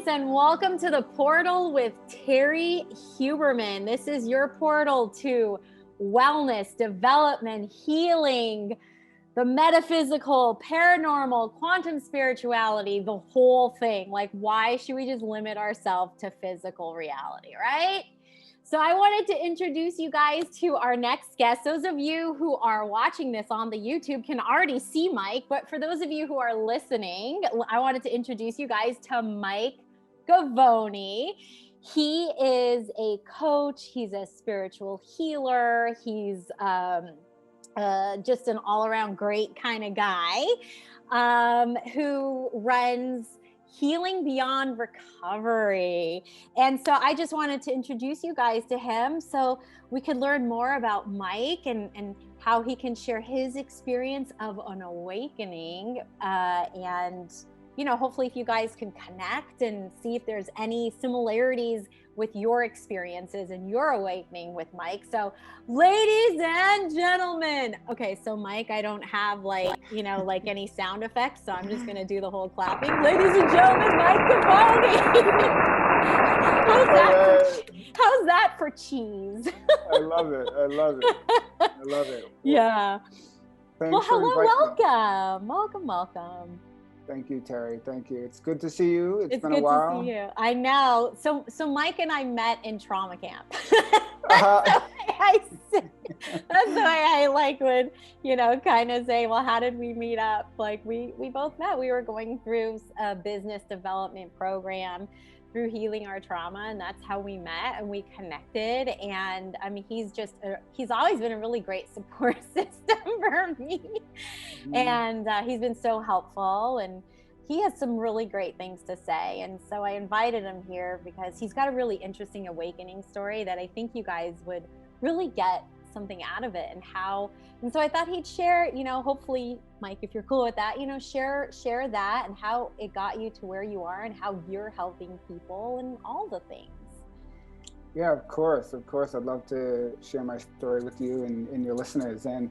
and welcome to the portal with Terrie Huberman. This is your portal to wellness, development, healing, the metaphysical, paranormal, quantum spirituality, the whole thing. Like, why should we just limit ourselves to physical reality, right? So I wanted to introduce you guys to our next guest. Those of you who are watching this on the YouTube can already see Mike, but for those of you who are listening, I wanted to introduce you guys to Mike Govoni. He is a coach. He's a spiritual healer. He's just an all-around great kind of guy who runs Healing Beyond Recovery. And so I just wanted to introduce you guys to him so we could learn more about Mike and how he can share his experience of an awakening. And, you know, hopefully if you guys can connect and see if there's any similarities with your experiences and your awakening with Mike. So ladies and gentlemen, okay, so Mike, I don't have like any sound effects, so I'm just gonna do the whole clapping. Ladies and gentlemen, Mike Govoni. How's that for cheese? I love it. I love it. Yeah. Well, hello, welcome. Thank you, Terrie. Thank you. It's good to see you. It's been good a while. To see you. I know. So Mike and I met in trauma camp. That's the way I would, kind of say, well, how did we meet up? Like we both met. We were going through a business development program through Healing Our Trauma, and that's how we met and we connected. And I mean, he's always been a really great support system for me. Mm-hmm. And he's been so helpful, and he has some really great things to say. And so I invited him here because he's got a really interesting awakening story that I think you guys would really get something out of it, and so I thought he'd share, hopefully, Mike, if you're cool with that, share that and how it got you to where you are and how you're helping people and all the things. Yeah, of course. I'd love to share my story with you and your listeners. And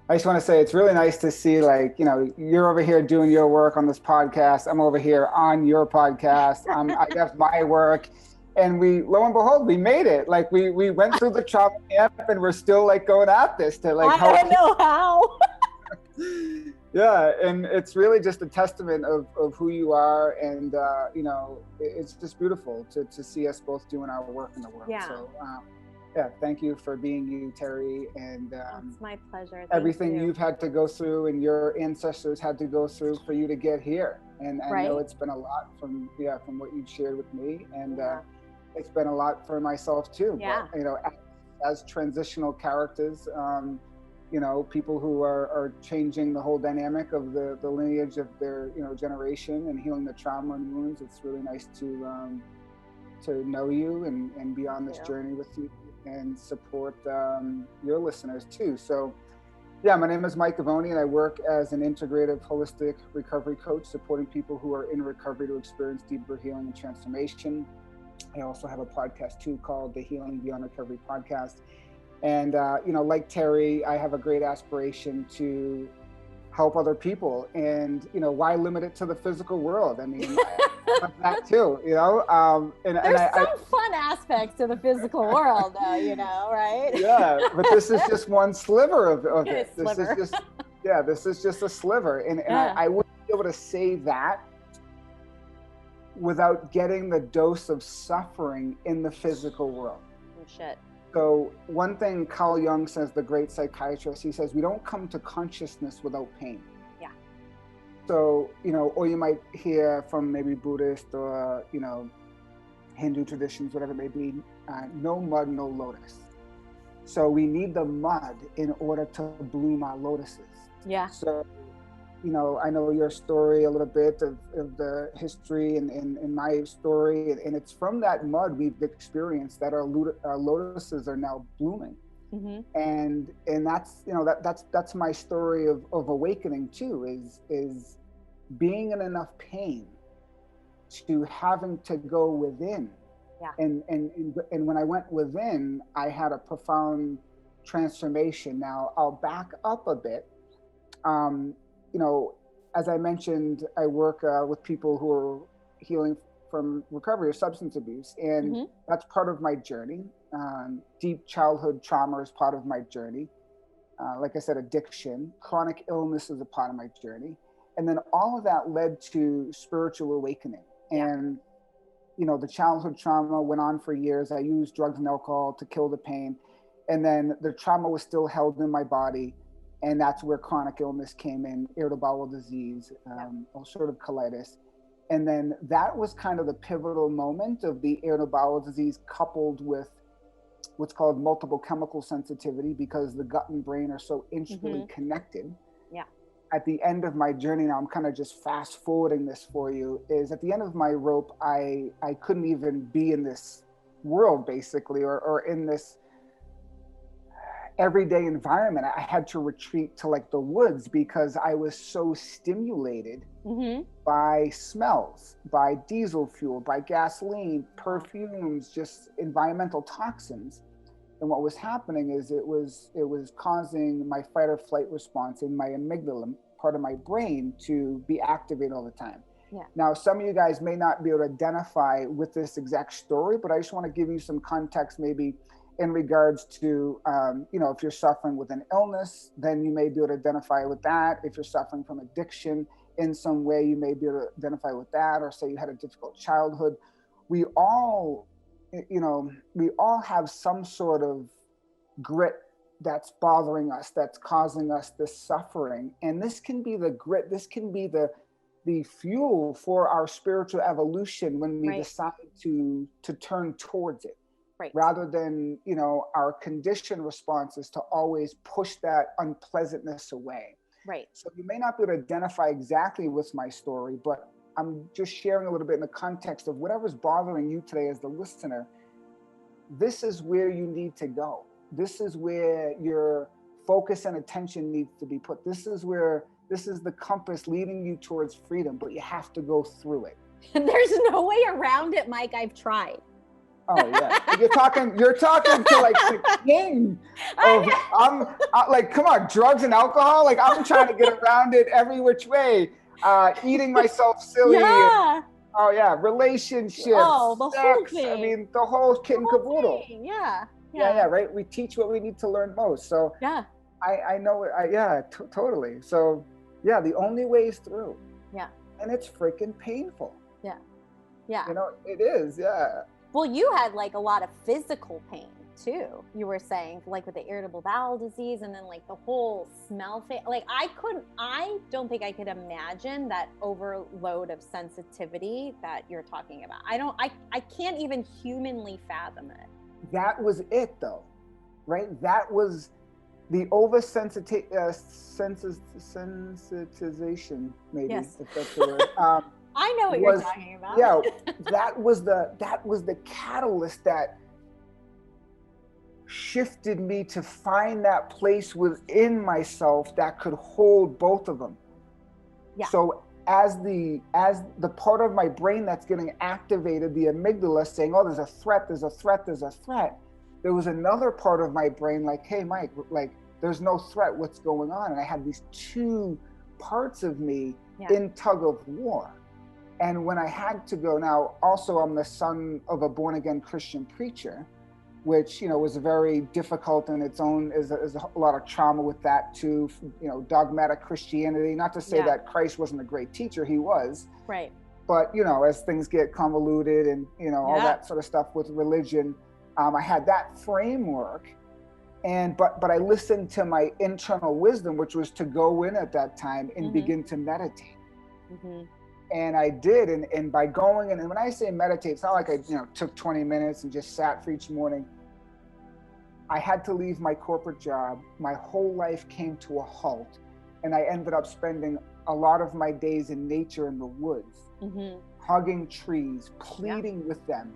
I just want to say, it's really nice to see, you're over here doing your work on this podcast. I'm over here on your podcast. I have my work. And lo and behold, we made it. Like we went through the trauma camp, and we're still going at this to I don't know how. Yeah, and it's really just a testament of who you are, and it's just beautiful to see us both doing our work in the world. Yeah. So thank you for being you, Terrie, and it's my pleasure. Everything you've had to go through and your ancestors had to go through for you to get here. And I know it's been a lot from what you've shared with me, and it's been a lot for myself too. Yeah. But, as transitional characters, people who are changing the whole dynamic of the lineage of their, generation and healing the trauma and wounds. It's really nice to know you and be on this journey with you and support your listeners too. So, my name is Mike Govoni, and I work as an integrative holistic recovery coach, supporting people who are in recovery to experience deeper healing and transformation. I also have a podcast too called the Healing Beyond Recovery podcast. And, like Terrie, I have a great aspiration to help other people. And, why limit it to the physical world? I mean, that too, There's some fun aspects to the physical world though, right? Yeah, but this is just one sliver of it. This is just a sliver. And I wouldn't be able to say that without getting the dose of suffering in the physical world. Oh, shit. So one thing Carl Jung says, the great psychiatrist, he says, we don't come to consciousness without pain. Yeah. So, or you might hear from maybe Buddhist or, Hindu traditions, whatever it may be, no mud, no lotus. So we need the mud in order to bloom our lotuses. Yeah. So, I know your story a little bit of the history and my story, and it's from that mud we've experienced that our lotuses are now blooming. Mm-hmm. And that's my story of awakening too, is being in enough pain to having to go within. Yeah. And when I went within, I had a profound transformation. Now I'll back up a bit. As I mentioned, I work with people who are healing from recovery of substance abuse, and Mm-hmm. that's part of my journey. Deep childhood trauma is part of my journey. Like I said, addiction, chronic illness is a part of my journey. And then all of that led to spiritual awakening. Yeah. And, you know, the childhood trauma went on for years. I used drugs and alcohol to kill the pain. And then the trauma was still held in my body. And that's where chronic illness came in, irritable bowel disease, ulcerative colitis. And then that was kind of the pivotal moment of the irritable bowel disease, coupled with what's called multiple chemical sensitivity, because the gut and brain are so intricately connected. Yeah. At the end of my journey, now I'm kind of just fast forwarding this for you, is at the end of my rope, I couldn't even be in this world, basically, or in this everyday environment. I had to retreat to like the woods because I was so stimulated by smells, by diesel fuel, by gasoline, perfumes, just environmental toxins. And what was happening is it was causing my fight or flight response in my amygdala, part of my brain, to be activated all the time. Yeah. Now, some of you guys may not be able to identify with this exact story, but I just want to give you some context, maybe in regards to, you know, if you're suffering with an illness, then you may be able to identify with that. If you're suffering from addiction in some way, you may be able to identify with that, or say you had a difficult childhood. We all, you know, we all have some sort of grit that's bothering us, that's causing us this suffering. And this can be the grit, this can be the fuel for our spiritual evolution when we decide to turn towards it. Right. Rather than, you know, our conditioned response is to always push that unpleasantness away. Right. So you may not be able to identify exactly with my story, but I'm just sharing a little bit in the context of whatever's bothering you today as the listener. This is where you need to go. This is where your focus and attention needs to be put. This is the compass leading you towards freedom, but you have to go through it. There's no way around it, Mike. I've tried. Oh yeah, you're talking to like the king of, like, come on, drugs and alcohol. Like, I'm trying to get around it every which way, eating myself silly. Yeah. And, relationships, the sex, whole thing. I mean, the whole kit and caboodle. Yeah. Right. We teach what we need to learn most. So yeah, I know it. Totally. So yeah, the only way is through. Yeah. And it's freaking painful. Yeah. Yeah. You know, it is. Yeah. Well, you had like a lot of physical pain too. You were saying, like, with the irritable bowel disease, and then like the whole smell thing. Like, I don't think I could imagine that overload of sensitivity that you're talking about. I can't even humanly fathom it. That was it though, right? That was the oversensitization, maybe, yes. if that's the word. I know what you're talking about. Yeah, that was the catalyst that shifted me to find that place within myself that could hold both of them. Yeah. So as the part of my brain that's getting activated, the amygdala, saying, oh, there's a threat, there was another part of my brain like, hey, Mike, like, there's no threat, what's going on? And I had these two parts of me in tug of war. And when I had to go, now also I'm the son of a born again Christian preacher, which, you know, was very difficult in its own, is a lot of trauma with that too, you know, dogmatic Christianity. Not to say that Christ wasn't a great teacher, he was. Right. But, you know, as things get convoluted and, you know, all that sort of stuff with religion, I had that framework. But I listened to my internal wisdom, which was to go in at that time and begin to meditate. Mm-hmm. And I did, and by going in, and when I say meditate, it's not like I, you know, took 20 minutes and just sat for each morning. I had to leave my corporate job. My whole life came to a halt, and I ended up spending a lot of my days in nature in the woods, hugging trees, pleading with them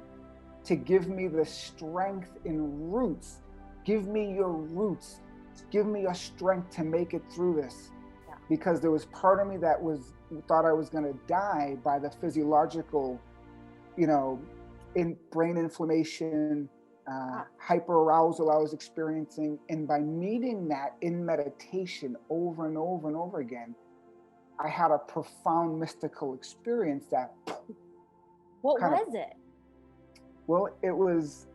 to give me the strength in roots. Give me your roots. Give me your strength to make it through this. Because there was part of me that thought I was going to die by the physiological, you know, brain inflammation, hyperarousal I was experiencing. And by meeting that in meditation over and over and over again, I had a profound mystical experience that What kind of, was it? well, it was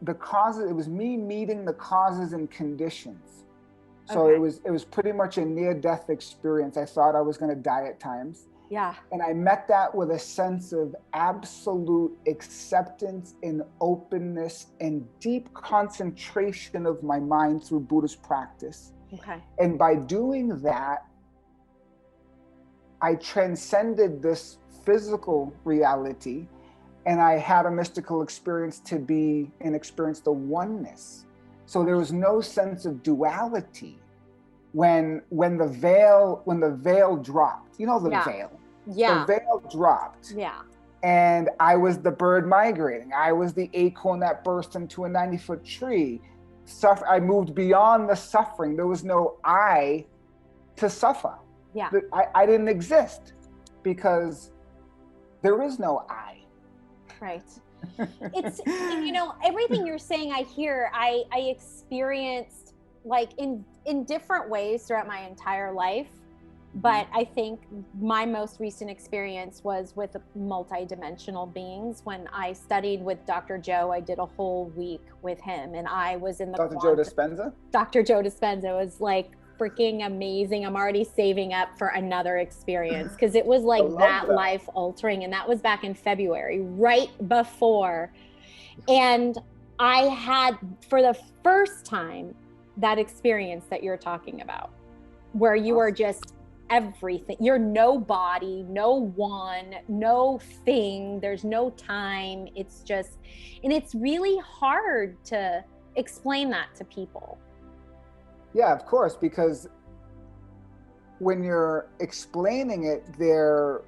the causes, it was me meeting the causes and conditions. So Okay. it was pretty much a near-death experience. I thought I was going to die at times. Yeah. And I met that with a sense of absolute acceptance and openness and deep concentration of my mind through Buddhist practice. Okay. And by doing that, I transcended this physical reality, and I had a mystical experience to be and experience the oneness. So there was no sense of duality when the veil dropped. You know, the veil. Yeah. The veil dropped. Yeah. And I was the bird migrating. I was the acorn that burst into a 90-foot tree. I moved beyond the suffering. There was no I to suffer. Yeah. I didn't exist because there is no I. Right. It's, everything you're saying, I experienced like in different ways throughout my entire life. But I think my most recent experience was with multidimensional beings. When I studied with Dr. Joe, I did a whole week with him, and I was in the Dr. Joe Dispenza? Dr. Joe Dispenza was like freaking amazing. I'm already saving up for another experience because it was like that life altering. And that was back in February, right before. And I had, for the first time, that experience that you're talking about, where you are just everything. You're no body, no one, no thing. There's no time. It's just, and it's really hard to explain that to people. Yeah, of course, because when you're explaining it, their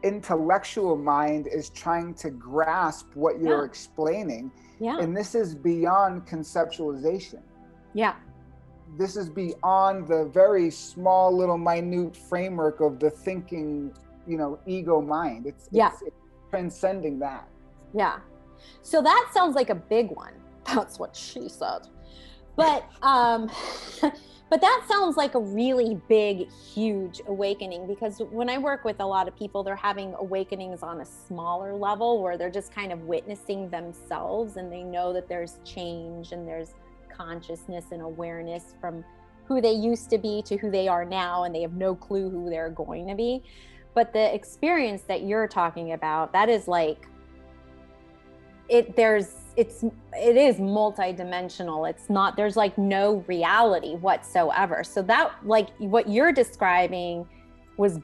intellectual mind is trying to grasp what you're explaining. Yeah. And this is beyond conceptualization. Yeah. This is beyond the very small little minute framework of the thinking, ego mind. It's transcending that. Yeah. So that sounds like a big one. That's what she said. But but that sounds like a really big, huge awakening, because when I work with a lot of people, they're having awakenings on a smaller level where they're just kind of witnessing themselves, and they know that there's change and there's consciousness and awareness from who they used to be to who they are now, and they have no clue who they're going to be. But the experience that you're talking about, that is like it is multidimensional. It's not, there's like no reality whatsoever. So that, like what you're describing, was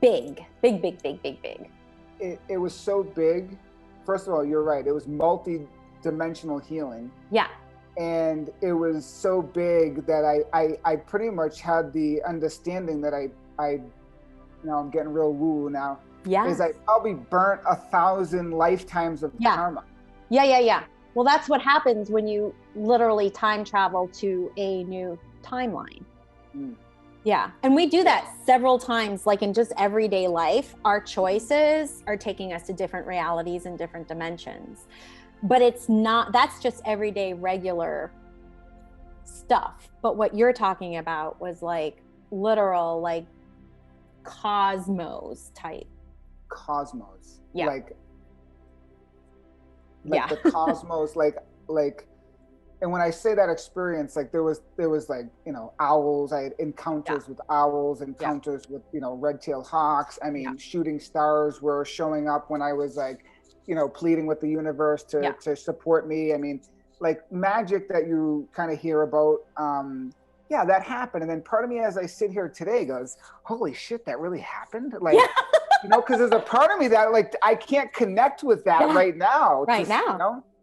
big. It was so big. First of all, you're right. It was multi-dimensional healing. Yeah. And it was so big that I pretty much had the understanding that I'm getting real woo now. Yeah. Is I probably burnt 1,000 lifetimes of karma. Yeah. Well, that's what happens when you literally time travel to a new timeline. Yeah. And we do that several times, like in just everyday life. Our choices are taking us to different realities and different dimensions. But it's not, that's just everyday regular stuff. But what you're talking about was like literal, like cosmos type. Cosmos. Yeah. Like the cosmos, and when I say that experience, like there was like, owls. I had encounters with owls, encounters with, red-tailed hawks. I mean, shooting stars were showing up when I was like, pleading with the universe to support me. I mean, like magic that you kind of hear about. That happened. And then part of me, as I sit here today, goes, holy shit, that really happened. Like, because there's a part of me that like, I can't connect with that right now.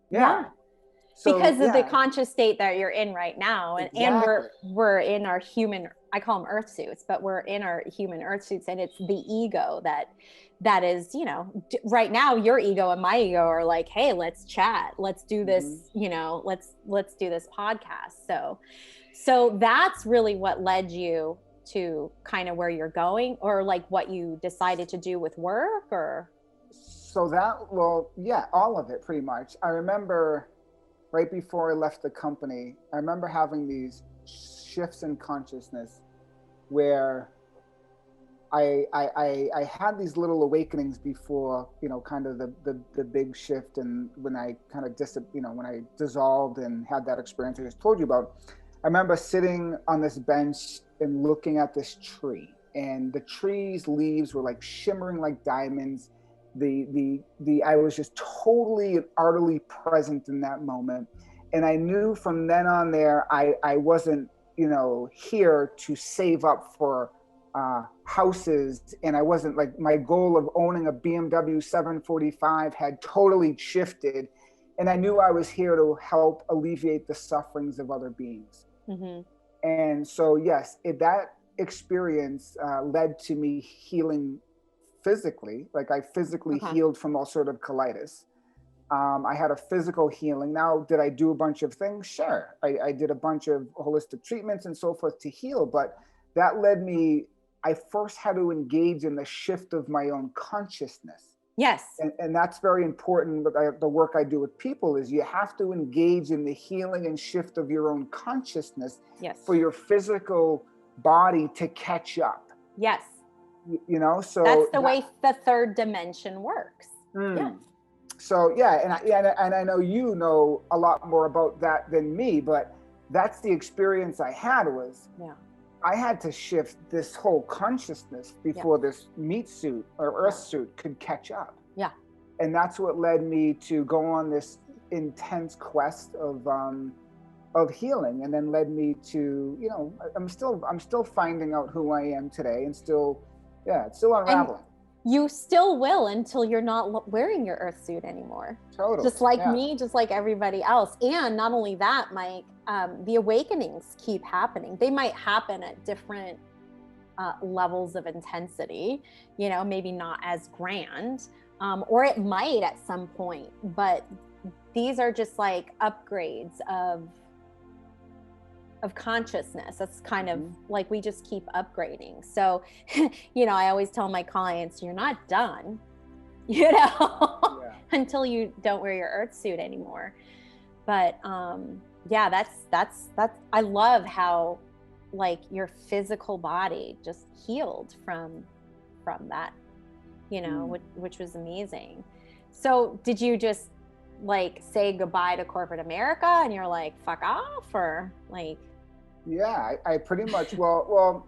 Yeah. So, because of the conscious state that you're in right now. And we're in our human, I call them earth suits, but we're in our human earth suits, and it's the ego that is, right now your ego and my ego are like, hey, let's chat. Let's do this, let's do this podcast. So that's really what led you to kind of where you're going, or like what you decided to do with work, or? So all of it pretty much. I remember right before I left the company, I remember having these shifts in consciousness where I had these little awakenings before, kind of the big shift, and when I kind of when I dissolved and had that experience I just told you about. I remember sitting on this bench and looking at this tree, and the tree's leaves were like shimmering like diamonds. I was just totally and utterly present in that moment, and I knew from then on there I wasn't here to save up for houses, and I wasn't like, my goal of owning a BMW 745 had totally shifted, and I knew I was here to help alleviate the sufferings of other beings. Mm-hmm. And so yes, that experience led to me healing physically. Like I physically healed from ulcerative colitis. I had a physical healing. Now, did I do a bunch of things? Sure. I did a bunch of holistic treatments and so forth to heal, but that led me, I first had to engage in the shift of my own consciousness. Yes. And that's very important. But the work I do with people is you have to engage in the healing and shift of your own consciousness. Yes. For your physical body to catch up. Yes. So that's the way the third dimension works. Yeah. So yeah, and I know you know a lot more about that than me, but that's the experience I had was, I had to shift this whole consciousness before this meat suit or earth suit could catch up. Yeah. And that's what led me to go on this intense quest of healing, and then led me to, I'm still finding out who I am today, and still unraveling. And you still will until you're not wearing your earth suit anymore. Totally. Just like me, just like everybody else. And not only that, Mike, the awakenings keep happening. They might happen at different levels of intensity, maybe not as grand, or it might at some point, but these are just like upgrades of consciousness. That's kind of like, we just keep upgrading. So, I always tell my clients, you're not done, until you don't wear your earth suit anymore. But, that's, I love how like your physical body just healed from that, which was amazing. So did you just like say goodbye to corporate America and you're like, fuck off, or like? Yeah, I pretty much, well,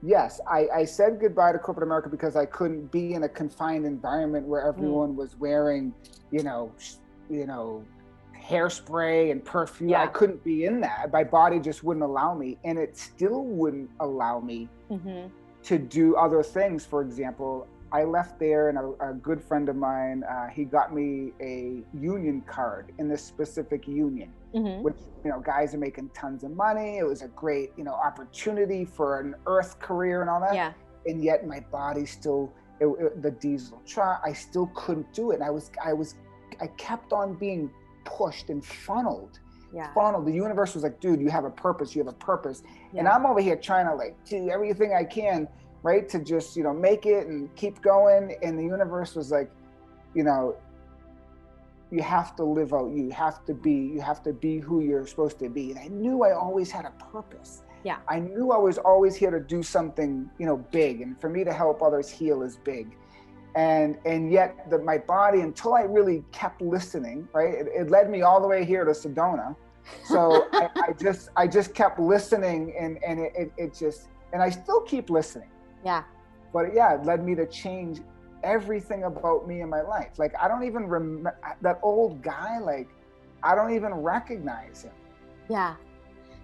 yes, I said goodbye to corporate America because I couldn't be in a confined environment where everyone was wearing, hairspray and perfume. Yeah. I couldn't be in that. My body just wouldn't allow me, and it still wouldn't allow me to do other things. For example, I left there, and a good friend of mine, he got me a union card in this specific union, which, guys are making tons of money. It was a great, opportunity for an earth career and all that. Yeah. And yet my body still, the diesel truck, I still couldn't do it. And I kept on being pushed and funneled. The universe was like, dude, you have a purpose. And I'm over here trying to like do everything I can, right, to just make it and keep going. And the universe was like, you have to live out, you have to be who you're supposed to be. And I knew I always had a purpose. Yeah, I knew I was always here to do something big, and for me to help others heal is big. And yet my body, until I really kept listening, right, it led me all the way here to Sedona. So I just kept listening, and it just, and I still keep listening. Yeah. But it led me to change everything about me in my life. Like, I don't even remember that old guy, like, I don't even recognize him. Yeah.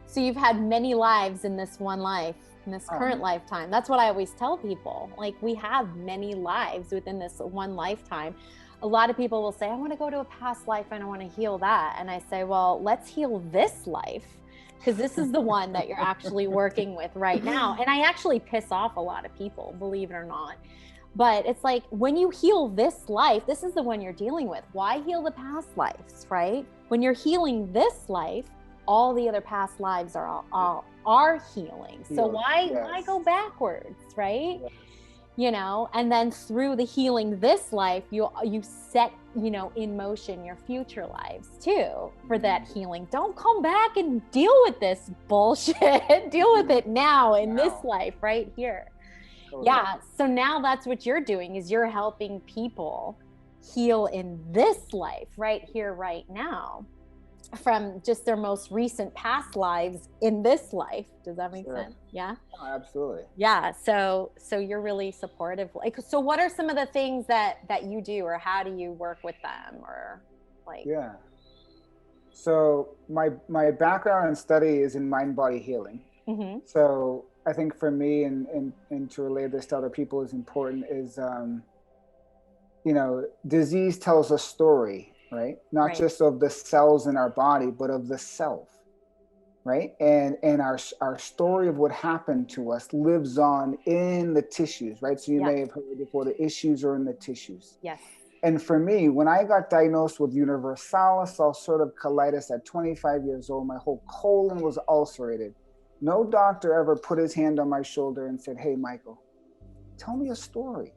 So you've had many lives in this one life, in this current lifetime. That's what I always tell people. Like, we have many lives within this one lifetime. A lot of people will say, I want to go to a past life and I want to heal that. And I say, well, let's heal this life, because this is the one that you're actually working with right now. And I actually piss off a lot of people, believe it or not. But it's like, when you heal this life, this is the one you're dealing with. Why heal the past lives, right? When you're healing this life, all the other past lives are healing. So why go backwards, right? Yes. And then through the healing this life, you set, in motion your future lives too for that healing. Don't come back and deal with this bullshit. Deal with it now in this life right here. Totally. Yeah. So now that's what you're doing, is you're helping people heal in this life, right here, right now, from just their most recent past lives in this life. Does that make sense? Yeah. Oh, absolutely. Yeah. So you're really supportive. Like, so what are some of the things that you do, or how do you work with them, or like? Yeah. So my background and study is in mind body healing. Mm-hmm. So I think for me, and to relay this to other people is important, is disease tells a story, right? Not just of the cells in our body, but of the self, right? And our story of what happened to us lives on in the tissues, right? So you may have heard before, the issues are in the tissues. Yes. And for me, when I got diagnosed with universalis ulcerative colitis at 25 years old, my whole colon was ulcerated. No doctor ever put his hand on my shoulder and said, "Hey, Michael, tell me a story.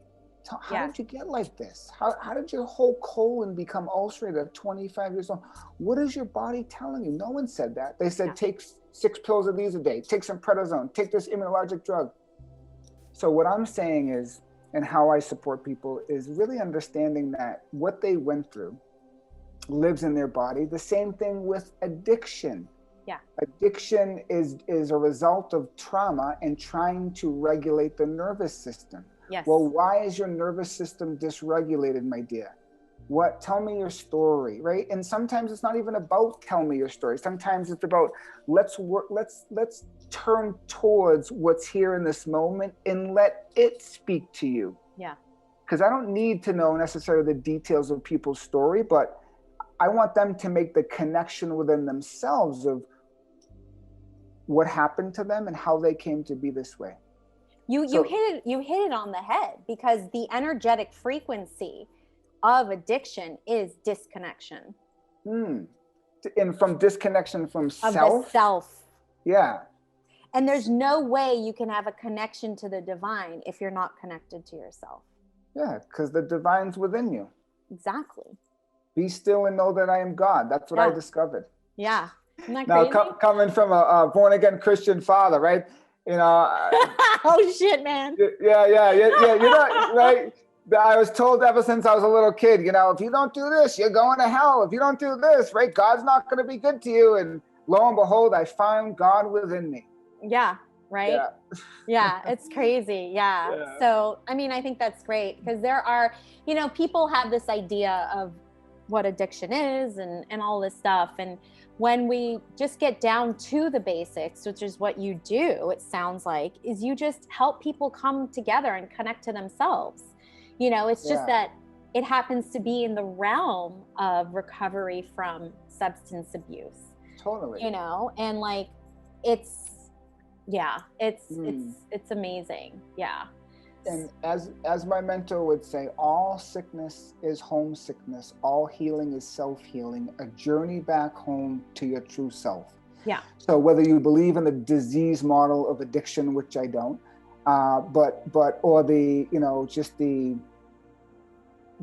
How did you get like this? How did your whole colon become ulcerated at 25 years old? What is your body telling you?" No one said that. They said, "Take 6 pills of these a day, take some prednisone, take this immunologic drug." So what I'm saying is, and how I support people, is really understanding that what they went through lives in their body. The same thing with addiction. Yeah. Addiction is a result of trauma and trying to regulate the nervous system. Yes. Well, why is your nervous system dysregulated, my dear? Tell me your story, right? And sometimes it's not even about tell me your story. Sometimes it's about let's turn towards what's here in this moment and let it speak to you. Yeah. Because I don't need to know necessarily the details of people's story, but I want them to make the connection within themselves of what happened to them and how they came to be this way. You hit it on the head, because the energetic frequency of addiction is disconnection. And from disconnection from of self. The self. Yeah. And there's no way you can have a connection to the divine if you're not connected to yourself. Yeah, because the divine's within you. Exactly. Be still and know that I am God. That's what I discovered. Yeah. Isn't that crazy? Now, coming from a born-again Christian father, right? Oh shit, man. Yeah. Right? I was told ever since I was a little kid, if you don't do this, you're going to hell. If you don't do this, right, God's not going to be good to you. And lo and behold, I found God within me. Yeah. Right. Yeah. It's crazy. Yeah. So, I mean, I think that's great, because there are, people have this idea of what addiction is and all this stuff. And when we just get down to the basics, which is what you do, it sounds like, is you just help people come together and connect to themselves. It's just that it happens to be in the realm of recovery from substance abuse. Totally. And like, it's amazing. Yeah. And as my mentor would say, all sickness is homesickness. All healing is self-healing, a journey back home to your true self. Yeah. So whether you believe in the disease model of addiction, which I don't, or the, just the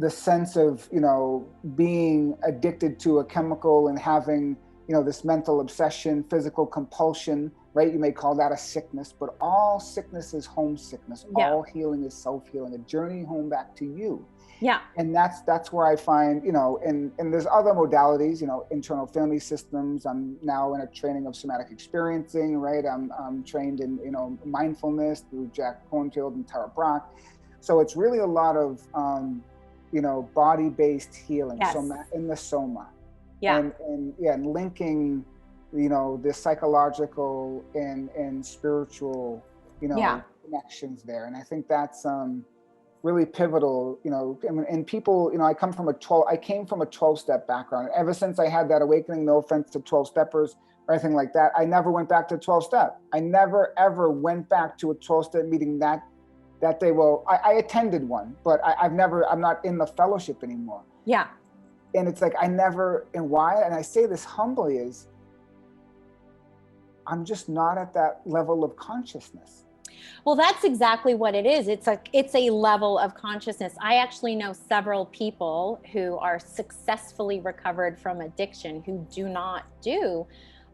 sense of, being addicted to a chemical and having, this mental obsession, physical compulsion, right? You may call that a sickness, but all sickness is homesickness. Yeah. All healing is self-healing, a journey home back to you. Yeah. And that's where I find, and there's other modalities, internal family systems. I'm now in a training of somatic experiencing, right? I'm trained in, mindfulness through Jack Kornfield and Tara Brach. So it's really a lot of, body-based healing. Yes. In the soma. Yeah. And linking, the psychological and spiritual, connections there. And I think that's really pivotal, and people, I came from a 12-step background. Ever since I had that awakening, no offense to 12-steppers or anything like that, I never went back to 12-step. I never, ever went back to a 12-step meeting that day. Well, I attended one, but I'm not in the fellowship anymore. Yeah. And it's like, and why? And I say this humbly is, I'm just not at that level of consciousness. Well, that's exactly what it is. It's a level of consciousness. I actually know several people who are successfully recovered from addiction who do not do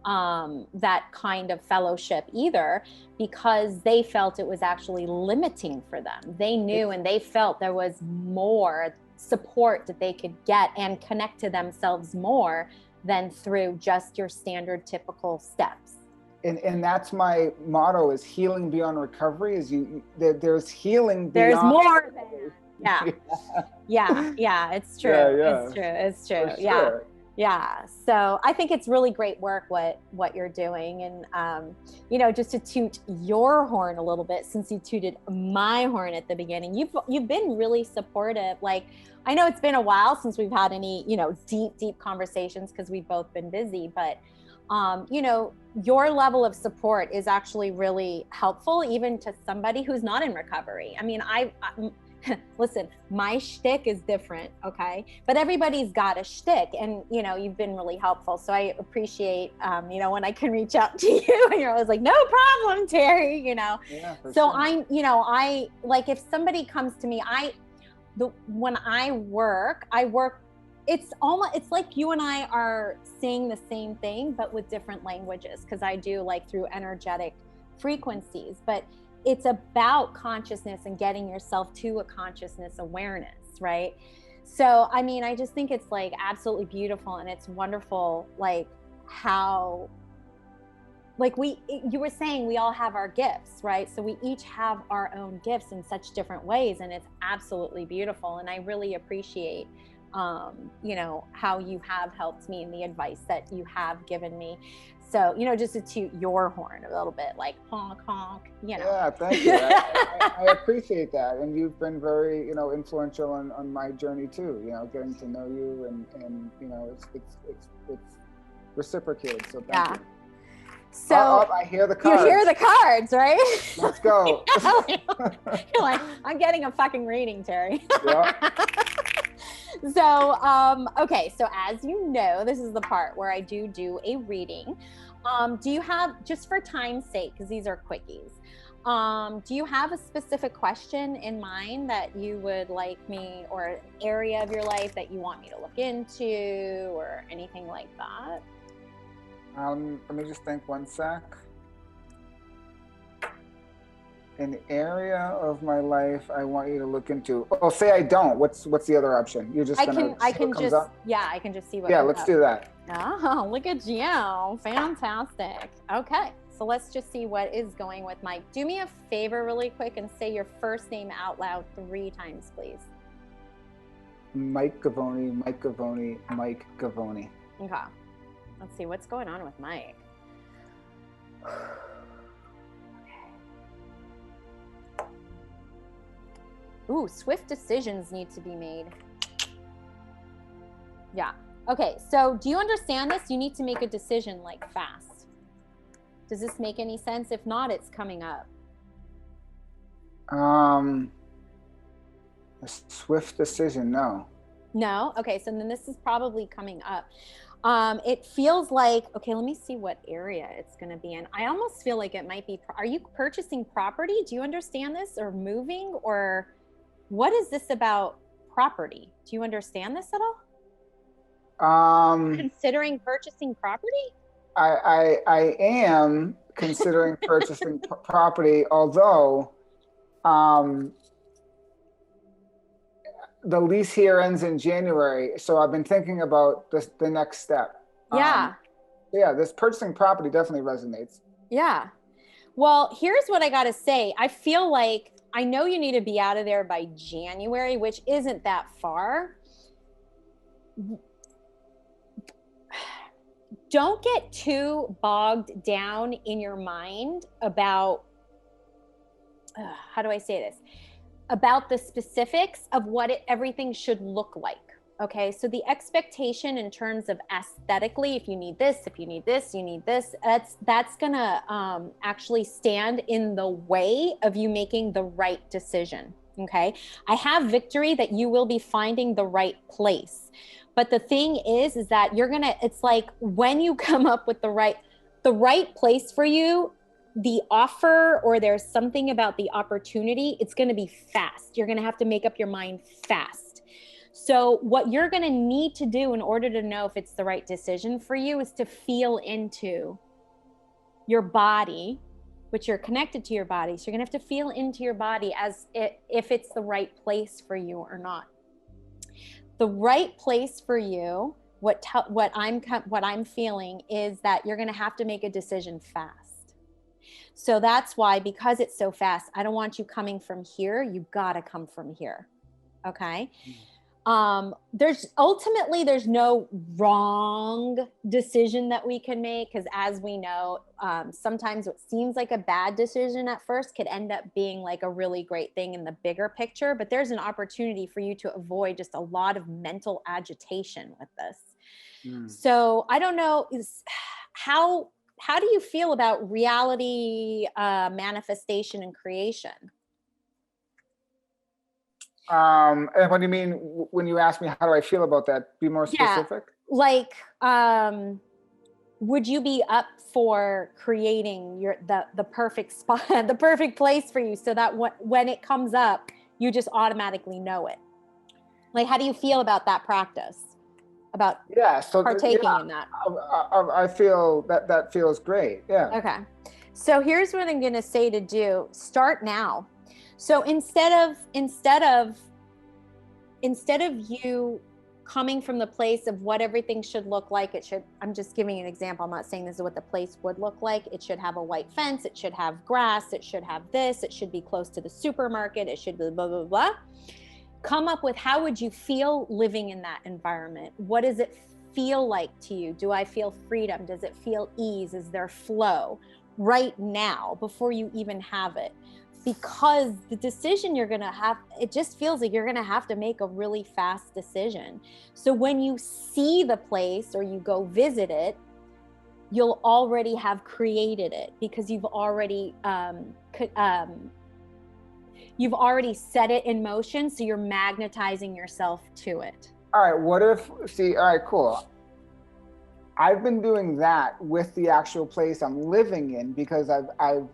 that kind of fellowship either, because they felt it was actually limiting for them. They knew and they felt there was more support that they could get and connect to themselves more than through just your standard typical steps. And that's my motto, is healing beyond recovery. Is there's healing beyond. There's more. Yeah. It's true. It's true. For sure. Yeah. So I think it's really great work what you're doing. And, just to toot your horn a little bit, since you tooted my horn at the beginning, you've been really supportive. Like, I know it's been a while since we've had any, deep conversations, because we've both been busy, but, your level of support is actually really helpful, even to somebody who's not in recovery. I mean, listen, my shtick is different, okay? But everybody's got a shtick, and, you've been really helpful. So I appreciate, when I can reach out to you and you're always like, no problem, Terrie, Yeah, so sure. I like, if somebody comes to me, when I work, it's like you and I are saying the same thing, but with different languages, because I do like through energetic frequencies, but it's about consciousness and getting yourself to a consciousness awareness, right? So, I mean, I just think it's like absolutely beautiful, and it's wonderful, like how, like you were saying, we all have our gifts, right? So we each have our own gifts in such different ways, and it's absolutely beautiful. And I really appreciate how you have helped me and the advice that you have given me. So, just to toot your horn a little bit, like honk, honk, Yeah, thank you. I appreciate that. And you've been very, influential on my journey too, getting to know you, and it's reciprocated. So thank you. So I hear the cards. You hear the cards, right? Let's go. You're like, I'm getting a fucking reading, Terrie. Yeah. So, okay. So as you know, this is the part where I do a reading. Do you have, just for time's sake, because these are quickies, do you have a specific question in mind that you would like me, or an area of your life that you want me to look into, or anything like that? Let me just think 1 sec. An area of my life I want you to look into. Oh, say I don't. What's the other option? You're just gonna I can just see what. Yeah, let's do that. Oh, look at you! Fantastic. Okay, so let's just see what is going with Mike. Do me a favor, really quick, and say your first name out loud 3 times, please. Mike Govoni. Mike Govoni. Mike Govoni. Okay. Let's see what's going on with Mike. Ooh, swift decisions need to be made. Yeah. Okay, so do you understand this? You need to make a decision like fast. Does this make any sense? If not, it's coming up. A swift decision, no. No? Okay, so then this is probably coming up. It feels like, okay, let me see what area it's going to be in. I almost feel like it might be, are you purchasing property? Do you understand this? Or moving? Or what is this about property? Do you understand this at all? Considering purchasing property? I am considering purchasing property, although the lease here ends in January, so I've been thinking about the next step. Yeah. This purchasing property definitely resonates. Yeah. Well, here's what I got to say. I feel like, I know you need to be out of there by January, which isn't that far. Don't get too bogged down in your mind about, how do I say this? About the specifics of what everything should look like. Okay, so the expectation in terms of aesthetically, if you need this, if you need this, you need this, that's gonna actually stand in the way of you making the right decision. Okay, I have victory that you will be finding the right place. But the thing is that it's like when you come up with the right place for you, the offer, or there's something about the opportunity, it's going to be fast. You're going to have to make up your mind fast. So what you're going to need to do in order to know if it's the right decision for you is to feel into your body, which you're connected to your body. So you're going to have to feel into your body as if it's the right place for you or not. The right place for you, what I'm feeling is that you're going to have to make a decision fast. So that's why, because it's so fast, I don't want you coming from here. You got to come from here. Okay. There's no wrong decision that we can make, because as we know, sometimes what seems like a bad decision at first could end up being like a really great thing in the bigger picture. But there's an opportunity for you to avoid just a lot of mental agitation with this. So I don't know, how do you feel about reality, manifestation and creation? And what do you mean when you ask me, how do I feel about that? Be more specific. Yeah, like, would you be up for creating the perfect spot, the perfect place for you, so that when it comes up, you just automatically know it? Like, how do you feel about that practice? About partaking in that? I feel that feels great. Yeah. Okay. So here's what I'm going to say to do. Start now. So instead of you coming from the place of what everything should look like, I'm just giving an example. I'm not saying this is what the place would look like. It should have a white fence. It should have grass. It should have this. It should be close to the supermarket. It should be blah, blah, blah. Come up with, how would you feel living in that environment? What does it feel like to you? Do I feel freedom? Does it feel ease? Is there flow right now before you even have it? Because the decision you're going to have, it just feels like you're going to have to make a really fast decision. So when you see the place or you go visit it, you'll already have created it, because you've already set it in motion. So you're magnetizing yourself to it. All right, cool. I've been doing that with the actual place I'm living in, because I'm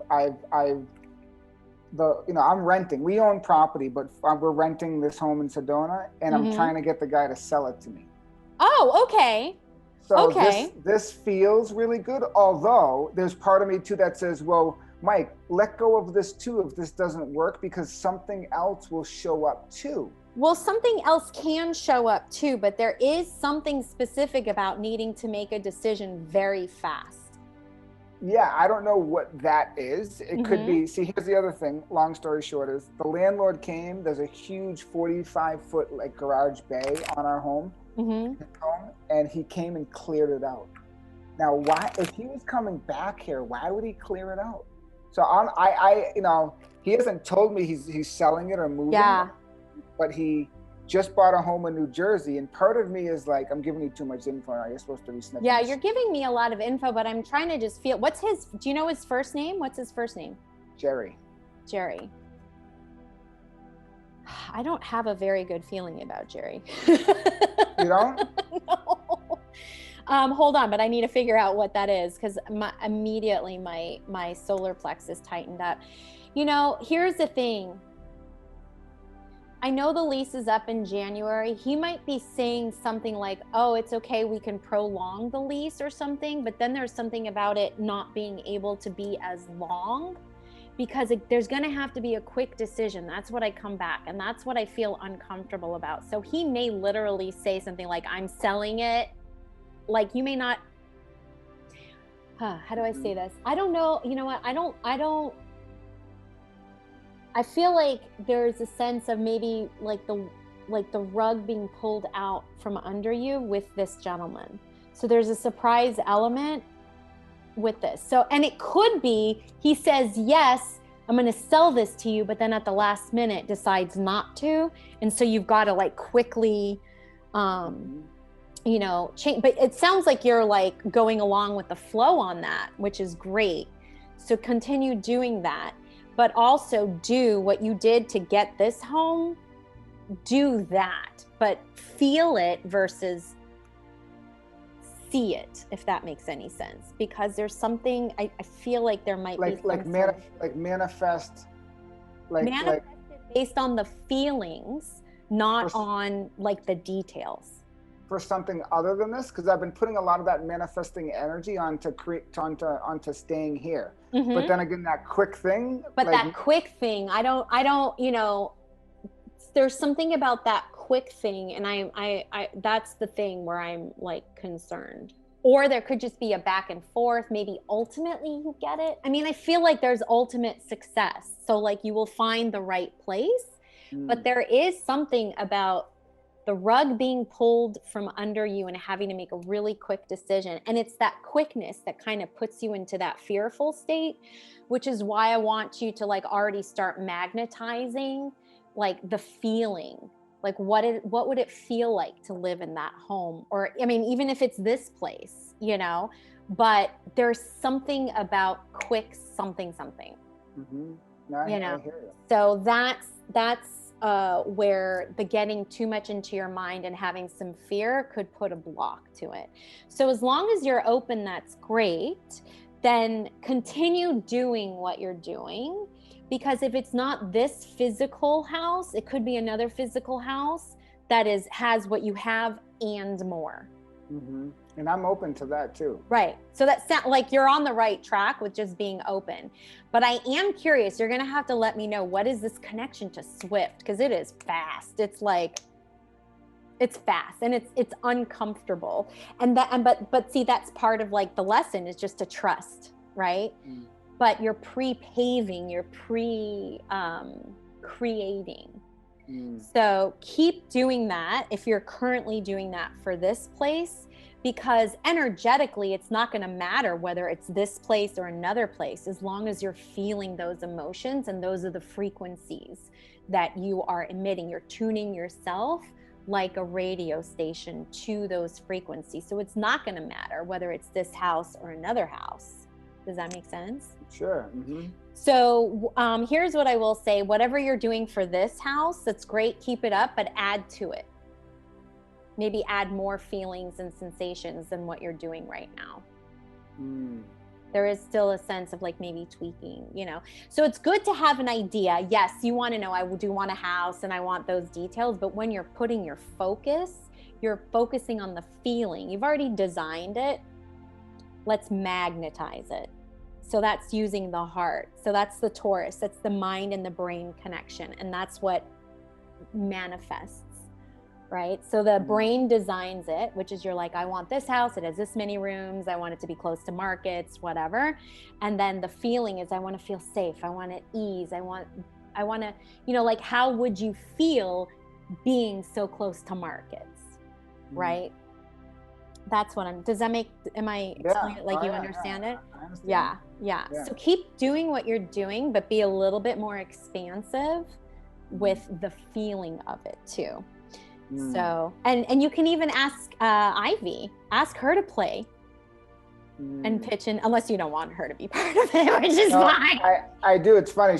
renting. We own property, but we're renting this home in Sedona, and I'm trying to get the guy to sell it to me. Oh, okay. So this feels really good. Although there's part of me too that says, well, Mike, let go of this too if this doesn't work, because something else will show up too. Well, something else can show up too, but there is something specific about needing to make a decision very fast. Yeah, I don't know what that is. It could be, see, here's the other thing, long story short, is the landlord came, there's a huge 45-foot like garage bay on our home, and he came and cleared it out. Now, why, if he was coming back here, why would he clear it out? So he hasn't told me he's selling it or moving it, but he just bought a home in New Jersey, and part of me is like, I'm giving you too much info now. You're supposed to be sniffing. Yeah, you're giving me a lot of info, but I'm trying to just feel, do you know his first name? What's his first name? Jerry. I don't have a very good feeling about Jerry. You don't? No. Hold on, but I need to figure out what that is, because immediately my solar plexus tightened up. Here's the thing. I know the lease is up in January. He might be saying something like, oh, it's okay, we can prolong the lease or something. But then there's something about it not being able to be as long, because there's going to have to be a quick decision. That's what I come back. And that's what I feel uncomfortable about. So he may literally say something like, I'm selling it. Like, you may not, how do I say this? I don't know. You know what? I feel like there's a sense of maybe like the rug being pulled out from under you with this gentleman. So there's a surprise element with this. So, and it could be, he says, yes, I'm going to sell this to you, but then at the last minute decides not to. And so you've got to like quickly, change. But it sounds like you're like going along with the flow on that, which is great. So continue doing that. But also do what you did to get this home, do that, but feel it versus see it, if that makes any sense. Because there's something, I feel like there might be manifest based on the feelings not on like the details. For something other than this, because I've been putting a lot of that manifesting energy onto staying here. But then again, that quick thing. But like, that quick thing, I don't, you know, there's something about that quick thing, and I that's the thing where I'm like concerned. Or there could just be a back and forth. Maybe ultimately you get it. I mean, I feel like there's ultimate success. So like you will find the right place, but there is something about the rug being pulled from under you and having to make a really quick decision. And it's that quickness that kind of puts you into that fearful state, which is why I want you to like already start magnetizing like the feeling. Like what would it feel like to live in that home? Or, I mean, even if it's this place, you know, but there's something about quick something. No, you know, I hear you. So that's where the getting too much into your mind and having some fear could put a block to it. So as long as you're open, that's great. Then continue doing what you're doing. Because if it's not this physical house, it could be another physical house that has what you have and more. And I'm open to that too. Right. So that sounds like you're on the right track with just being open. But I am curious, you're going to have to let me know, what is this connection to Swift? Because it is fast. It's like, it's fast and it's uncomfortable. But see, that's part of like the lesson is just to trust, right? But you're pre-paving, you're creating. So keep doing that if you're currently doing that for this place, because energetically, it's not going to matter whether it's this place or another place, as long as you're feeling those emotions and those are the frequencies that you are emitting. You're tuning yourself like a radio station to those frequencies. So it's not going to matter whether it's this house or another house. Does that make sense? Sure. So here's what I will say. Whatever you're doing for this house, that's great. Keep it up, but add to it. Maybe add more feelings and sensations than what you're doing right now. There is still a sense of like maybe tweaking, you know. So it's good to have an idea. Yes, you want to know, I do want a house and I want those details. But when you're putting your focus, you're focusing on the feeling. You've already designed it. Let's magnetize it. So that's using the heart. So that's the Taurus. That's the mind and the brain connection. And that's what manifests, right? So the brain designs it, which is you're like, I want this house. It has this many rooms. I want it to be close to markets, whatever. And then the feeling is I want to feel safe. I want to ease. I want to, you know, like, how would you feel being so close to markets, right? That's what am I explaining it like you understand it? I understand. Yeah. So keep doing what you're doing, but be a little bit more expansive with the feeling of it too. So, and you can even ask Ivy, ask her to play and pitch in, unless you don't want her to be part of it, which is fine. I do. It's funny.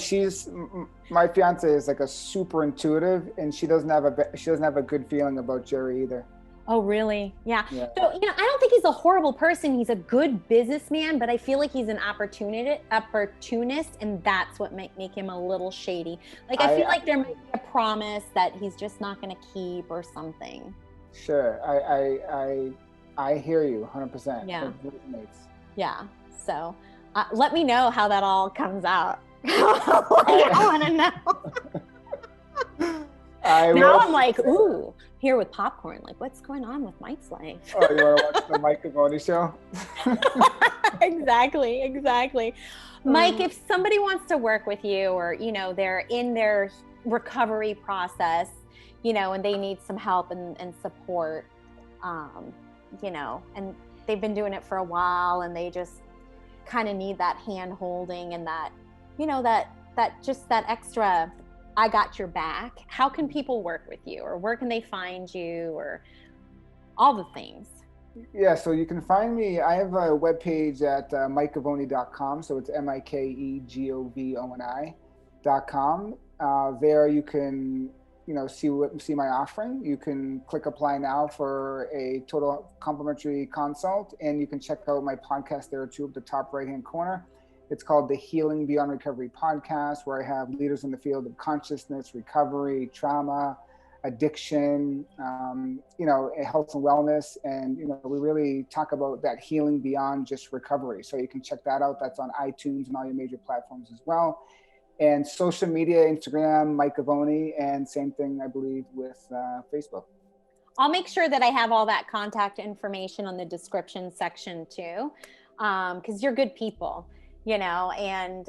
My fiance is like a super intuitive, and she doesn't have a good feeling about Jerry either. Oh, really? Yeah. So, you know, I don't think he's a horrible person. He's a good businessman, but I feel like he's an opportunist, and that's what might make him a little shady. Like, I feel like there might be a promise that he's just not going to keep or something. Sure. I hear you 100%. Yeah. It resonates. Yeah. So let me know how that all comes out. I want to know. I'm like, ooh, here with popcorn. Like, what's going on with Mike's life? Oh, you want to watch the Mike Govoni show? Exactly. Mike, if somebody wants to work with you, or, you know, they're in their recovery process, you know, and they need some help and support, you know, and they've been doing it for a while and they just kind of need that hand holding and that, you know, that just that extra, I got your back. How can people work with you, or where can they find you, or all the things? Yeah, so you can find me. I have a webpage at MikeGovoni.com. So it's MikeGovoni.com. There you can, you know, see my offering. You can click apply now for a total complimentary consult, and you can check out my podcast there too at the top right-hand corner. It's called the Healing Beyond Recovery podcast, where I have leaders in the field of consciousness, recovery, trauma, addiction, health and wellness. And, we really talk about that healing beyond just recovery. So you can check that out. That's on iTunes and all your major platforms as well. And social media, Instagram, Mike Govoni, and same thing, I believe, with Facebook. I'll make sure that I have all that contact information on the description section too, because you're good people, and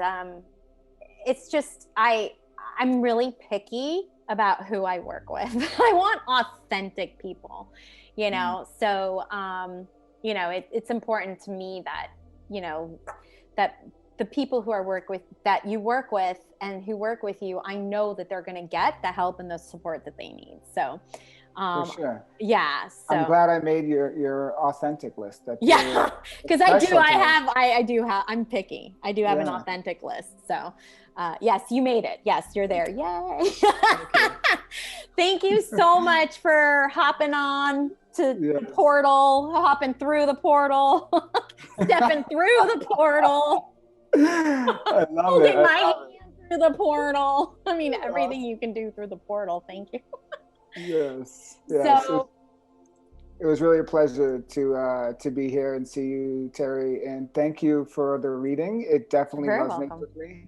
it's just, I'm really picky about who I work with. I want authentic people, so, it's important to me that, that the people that you work with and who work with you, I know that they're going to get the help and the support that they need. So, for sure. Yeah. So I'm glad I made your authentic list. Because I'm picky. I do have an authentic list. So, yes, you made it. Yes, you're there. Yay. Thank you so much for hopping on to the portal, hopping through the portal, stepping through the portal. I love Holding my hand through the portal. I mean, everything you can do through the portal. Thank you. Yes. So, it was really a pleasure to be here and see you, Terrie. And thank you for the reading. It definitely resonates with me.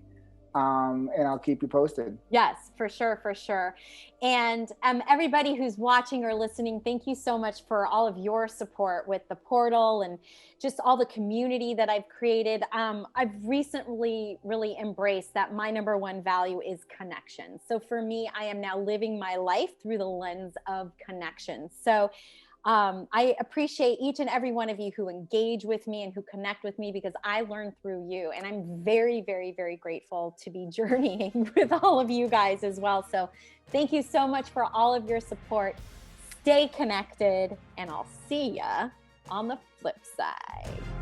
And I'll keep you posted. Yes, for sure. And everybody who's watching or listening, thank you so much for all of your support with the portal and just all the community that I've created. I've recently really embraced that my number one value is connection. So for me, I am now living my life through the lens of connection. So I appreciate each and every one of you who engage with me and who connect with me, because I learn through you. And I'm very, very, very grateful to be journeying with all of you guys as well. So thank you so much for all of your support. Stay connected, and I'll see ya on the flip side.